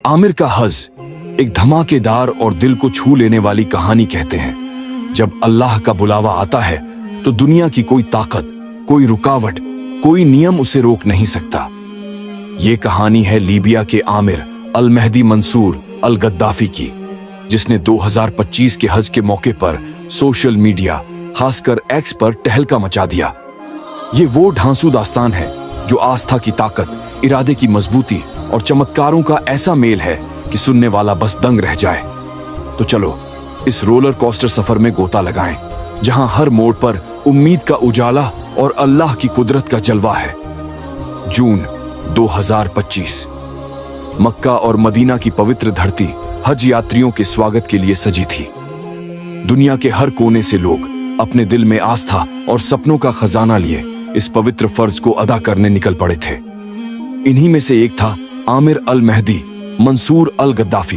आमिर का हज एक धमाकेदार और दिल को छू लेने वाली कहानी कहते हैं। जब अल्लाह का बुलावा आता है तो दुनिया की कोई ताकत, कोई रुकावट, कोई नियम उसे रोक नहीं सकता। ये कहानी है लीबिया के आमिर अल मेहदी मंसूर अल गद्दाफी की, जिसने 2025 के हज के मौके पर सोशल मीडिया, खासकर एक्स पर तहलका मचा दिया। ये वो ढांसू दास्तान है जो आस्था की ताकत, इरादे की मजबूती और चमत्कारों का ऐसा मेल है कि सुनने वाला बस दंग रह जाए। तो चलो इस रोलर कोस्टर सफर में गोता लगाएं, जहां हर मोड़ पर उम्मीद का उजाला और अल्लाह की कुदरत का जलवा है। जून 2025, मक्का और मदीना की पवित्र धरती हज यात्रियों के स्वागत के लिए सजी थी। दुनिया के हर कोने से लोग अपने दिल में आस्था और सपनों का खजाना लिए इस पवित्र फर्ज को अदा करने निकल पड़े थे। इन्हीं में से एक था आमिर अल मेहदी मंसूर अल गद्दाफी,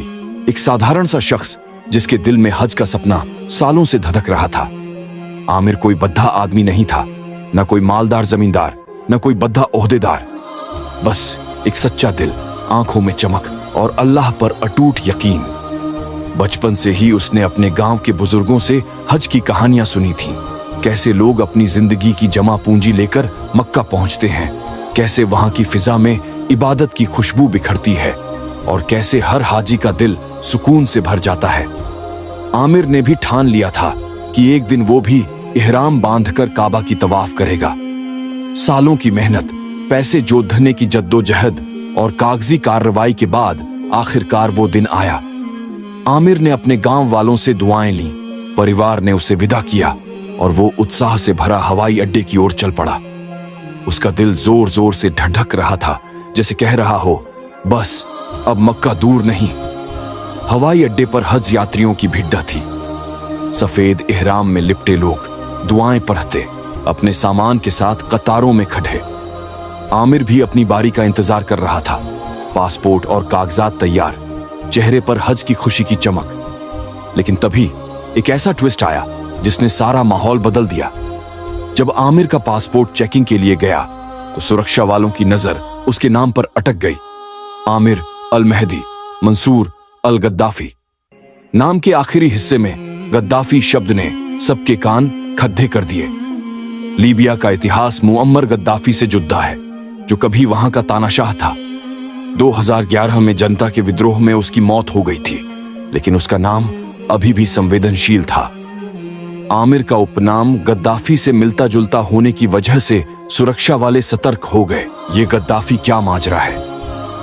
एक साधारण सा शख्स जिसके दिल में हज का सपना सालों से धधक रहा था। आमिर कोई बद्धा आदमी नहीं था, न कोई मालदार जमींदार, न कोई बद्धा ओहदेदार, बस एक सच्चा दिल, आंखों में चमक और अल्लाह पर अटूट यकीन। बचपन से ही उसने अपने गांव के बुजुर्गों से हज की कहानियां सुनी थीं। कैसे लोग अपनी जिंदगी की जमा पूंजी लेकर मक्का पहुंचते हैं, कैसे वहां की फिजा में इबादत की खुशबू बिखरती है और कैसे हर हाजी का दिल सुकून से भर जाता है। आमिर ने भी ठान लिया था कि एक दिन वो भी इहराम बांधकर काबा की तवाफ करेगा। सालों की मेहनत, पैसे जोतने की जद्दोजहद और कागजी कार्रवाई के बाद आखिरकार वो दिन आया। आमिर ने अपने गांव वालों से दुआएं लीं, परिवार ने उसे विदा किया और वो उत्साह से भरा हवाई अड्डे की ओर चल पड़ा। उसका दिल जोर जोर से धड़क रहा था, जैसे कह रहा हो, बस अब मक्का दूर नहीं। हवाई अड्डे पर हज यात्रियों की भिड्डा थी। सफेद इहराम में लिपटे लोग दुआएं पढ़ते अपने सामान के साथ कतारों में खड़े। आमिर भी अपनी बारी का इंतजार कर रहा था, पासपोर्ट और कागजात तैयार, चेहरे पर हज की खुशी की चमक। लेकिन तभी एक ऐसा ट्विस्ट आया जिसने सारा माहौल बदल दिया। जब आमिर का पासपोर्ट चेकिंग के लिए गया तो सुरक्षा वालों की नजर उसके नाम पर अटक गई। आमिर अल मेहदी मंसूर अल गद्दाफी। नाम के आखिरी हिस्से में गद्दाफी शब्द ने सबके कान खड्डे कर दिए। लीबिया का इतिहास मुअम्मर गद्दाफी से जुड़ा है, जो कभी वहां का तानाशाह था। 2011 में जनता के विद्रोह में उसकी मौत हो गई थी, लेकिन उसका नाम अभी भी संवेदनशील था। आमिर का उपनाम गद्दाफी से मिलता जुलता होने की वजह से सुरक्षा वाले सतर्क हो गए। ये गद्दाफी क्या माजरा है?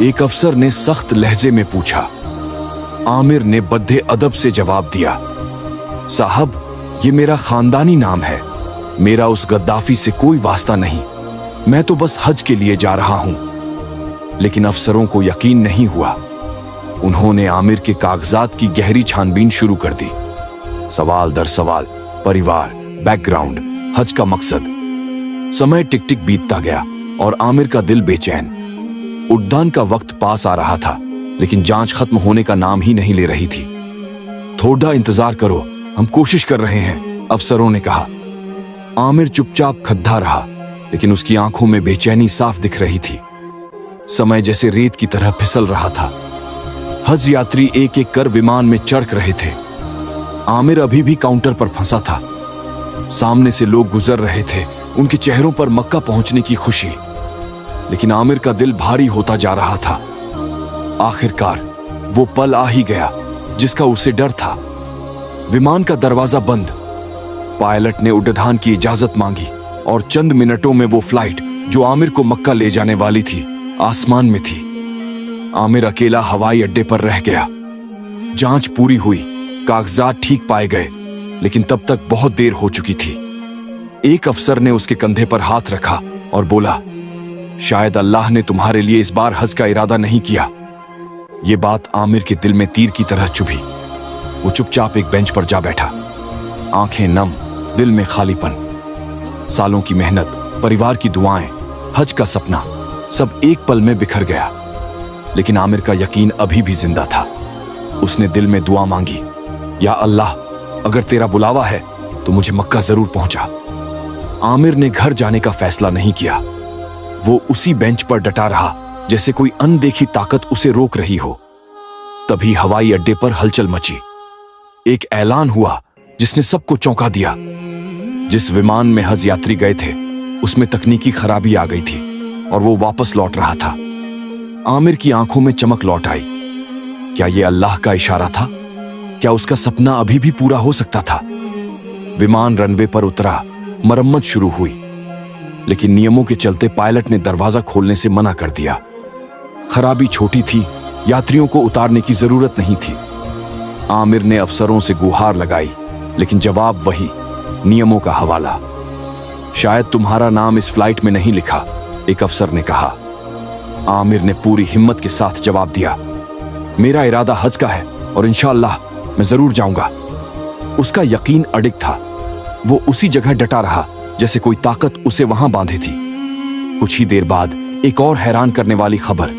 एक अफसर ने सख्त लहजे में पूछा। आमिर ने बद्दे अदब से जवाब दिया, साहब, ये मेरा खानदानी नाम है, मेरा उस गद्दाफी से कोई वास्ता नहीं, मैं तो बस हज के लिए जा रहा हूं। लेकिन अफसरों को यकीन नहीं हुआ। उन्होंने आमिर के कागजात की गहरी छानबीन शुरू कर दी। सवाल दर सवाल, परिवार, बैकग्राउंड, हज का मकसद। समय टिक टिक बीतता गया और आमिर का दिल बेचैन। उड़ान का वक्त पास आ रहा था, लेकिन जांच खत्म होने का नाम ही नहीं ले रही थी। थोड़ा इंतजार करो, हम कोशिश कर रहे हैं, अफसरों ने कहा। आमिर चुपचाप खद्दा रहा, लेकिन उसकी आंखों में बेचैनी साफ दिख रही थी। समय जैसे रेत की तरह फिसल रहा था। हज यात्री एक एक कर विमान में चढ़ रहे थे। आमिर अभी भी काउंटर पर फंसा था। सामने से लोग गुजर रहे थे, उनके चेहरों पर मक्का पहुंचने की खुशी। लेकिन आमिर का दिल भारी होता जा रहा था। आखिरकार वो पल आ ही गया जिसका उसे डर था। विमान का दरवाजा बंद। पायलट ने उड़ान की इजाजत मांगी और चंद मिनटों में वो फ्लाइट जो आमिर को मक्का ले जाने वाली थी, आसमान में थी। आमिर अकेला हवाई अड्डे पर रह गया। जांच पूरी हुई, कागजात ठीक पाए गए, लेकिन तब तक बहुत देर हो चुकी थी। एक अफसर ने उसके कंधे पर हाथ रखा और बोला, शायद अल्लाह ने तुम्हारे लिए इस बार हज का इरादा नहीं किया। यह बात आमिर के दिल में तीर की तरह चुभी। वो चुपचाप एक बेंच पर जा बैठा, आंखें नम, दिल में खालीपन। सालों की मेहनत, परिवार की दुआएं, हज का सपना, सब एक पल में बिखर गया। लेकिन आमिर का यकीन अभी भी जिंदा था। उसने दिल में दुआ मांगी, या अल्लाह, अगर तेरा बुलावा है तो मुझे मक्का जरूर पहुंचा। आमिर ने घर जाने का फैसला नहीं किया। वो उसी बेंच पर डटा रहा, जैसे कोई अनदेखी ताकत उसे रोक रही हो। तभी हवाई अड्डे पर हलचल मची। एक ऐलान हुआ जिसने सबको चौंका दिया। जिस विमान में हज यात्री गए थे उसमें तकनीकी खराबी आ गई थी और वो वापस लौट रहा था। आमिर की आंखों में चमक लौट आई। क्या यह अल्लाह का इशारा था? क्या उसका सपना अभी भी पूरा हो सकता था? विमान रनवे पर उतरा, मरम्मत शुरू हुई, लेकिन नियमों के चलते पायलट ने दरवाजा खोलने से मना कर दिया। खराबी छोटी थी, यात्रियों को उतारने की जरूरत नहीं थी। आमिर ने अफसरों से गुहार लगाई, लेकिन जवाब वही, नियमों का हवाला। शायद तुम्हारा नाम इस फ्लाइट में नहीं लिखा, एक अफसर ने कहा। आमिर ने पूरी हिम्मत के साथ जवाब दिया, मेरा इरादा हज का है और इंशाअल्लाह मैं जरूर जाऊंगा। उसका यकीन अडिग था। वो उसी जगह डटा रहा जैसे कोई ताकत उसे वहां बांधे थी। कुछ ही देर बाद एक और हैरान करने वाली खबर।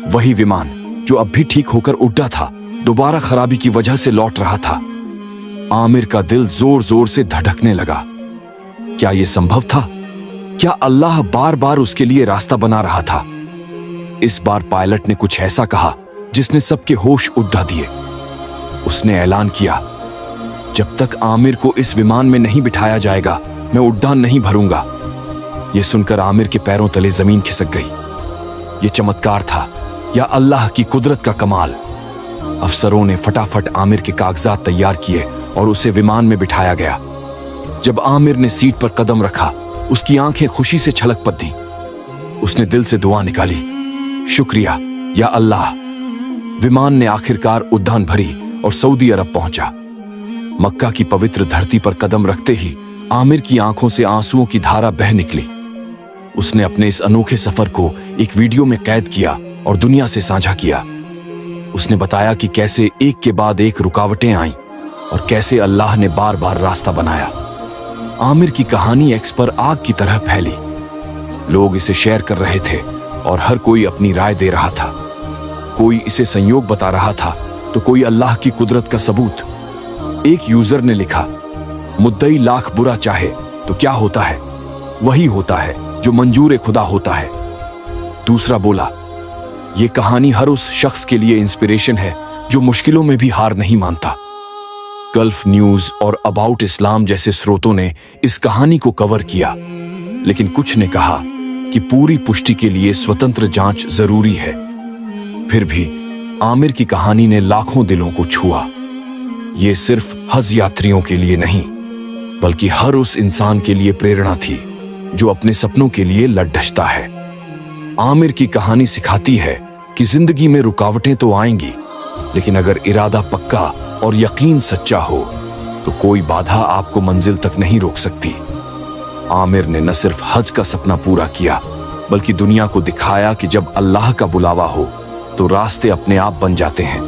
वही विमान जो अब भी ठीक होकर उड़ा था, दोबारा खराबी की वजह से लौट रहा था। आमिर का दिल जोर जोर से धड़कने लगा। क्या यह संभव था? क्या अल्लाह बार बार उसके लिए रास्ता बना रहा था? इस बार पायलट ने कुछ ऐसा कहा जिसने सबके होश उड़ा दिए। उसने ऐलान किया, जब तक आमिर को इस विमान में नहीं बिठाया जाएगा मैं उड़ान नहीं भरूंगा। यह सुनकर आमिर के पैरों तले जमीन खिसक गई। यह चमत्कार था या अल्लाह की कुदरत का कमाल। अफसरों ने फटाफट आमिर के कागजात तैयार किए और उसे विमान में बिठाया गया। जब आमिर ने सीट पर कदम रखा, उसकी आंखें खुशी से छलक पड़ती। उसने दिल से दुआ निकाली, शुक्रिया या अल्लाह। विमान ने आखिरकार उड़ान भरी और सऊदी अरब पहुंचा। मक्का की पवित्र धरती पर कदम रखते ही आमिर की आंखों से आंसुओं की धारा बह निकली। उसने अपने इस अनोखे सफर को एक वीडियो में कैद किया और दुनिया से साझा किया। उसने बताया कि कैसे एक के बाद एक रुकावटें आईं और कैसे अल्लाह ने बार बार रास्ता बनाया। आमिर की कहानी एक्स पर आग की तरह फैली। लोग इसे शेयर कर रहे थे और हर कोई अपनी राय दे रहा था। कोई इसे संयोग बता रहा था तो कोई अल्लाह की कुदरत का सबूत। एक यूजर ने लिखा, मुद्दई लाख बुरा चाहे तो क्या होता है, वही होता है जो मंजूर खुदा होता है। दूसरा बोला, यह कहानी हर उस शख्स के लिए इंस्पिरेशन है जो मुश्किलों में भी हार नहीं मानता। गल्फ न्यूज और अबाउट इस्लाम जैसे स्रोतों ने इस कहानी को कवर किया, लेकिन कुछ ने कहा कि पूरी पुष्टि के लिए स्वतंत्र जांच जरूरी है। फिर भी आमिर की कहानी ने लाखों दिलों को छुआ। ये सिर्फ हज यात्रियों के लिए नहीं, बल्कि हर उस इंसान के लिए प्रेरणा थी जो अपने सपनों के लिए लड़ता है। आमिर की कहानी सिखाती है कि जिंदगी में रुकावटें तो आएंगी, लेकिन अगर इरादा पक्का और यकीन सच्चा हो तो कोई बाधा आपको मंजिल तक नहीं रोक सकती। आमिर ने न सिर्फ हज का सपना पूरा किया, बल्कि दुनिया को दिखाया कि जब अल्लाह का बुलावा हो तो रास्ते अपने आप बन जाते हैं।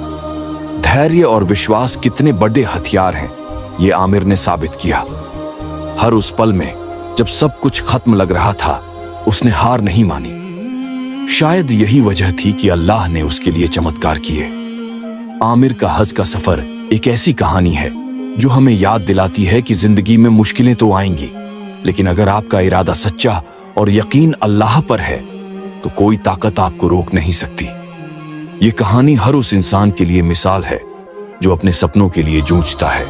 धैर्य और विश्वास कितने बड़े हथियार हैं, ये आमिर ने साबित किया। हर उस पल में जब सब कुछ खत्म लग रहा था, उसने हार नहीं मानी। शायद यही वजह थी कि अल्लाह ने उसके लिए चमत्कार किए। आमिर का हज का सफर एक ऐसी कहानी है जो हमें याद दिलाती है कि जिंदगी में मुश्किलें तो आएंगी, लेकिन अगर आपका इरादा सच्चा और यकीन अल्लाह पर है तो कोई ताकत आपको रोक नहीं सकती। ये कहानी हर उस इंसान के लिए मिसाल है जो अपने सपनों के लिए जूझता है।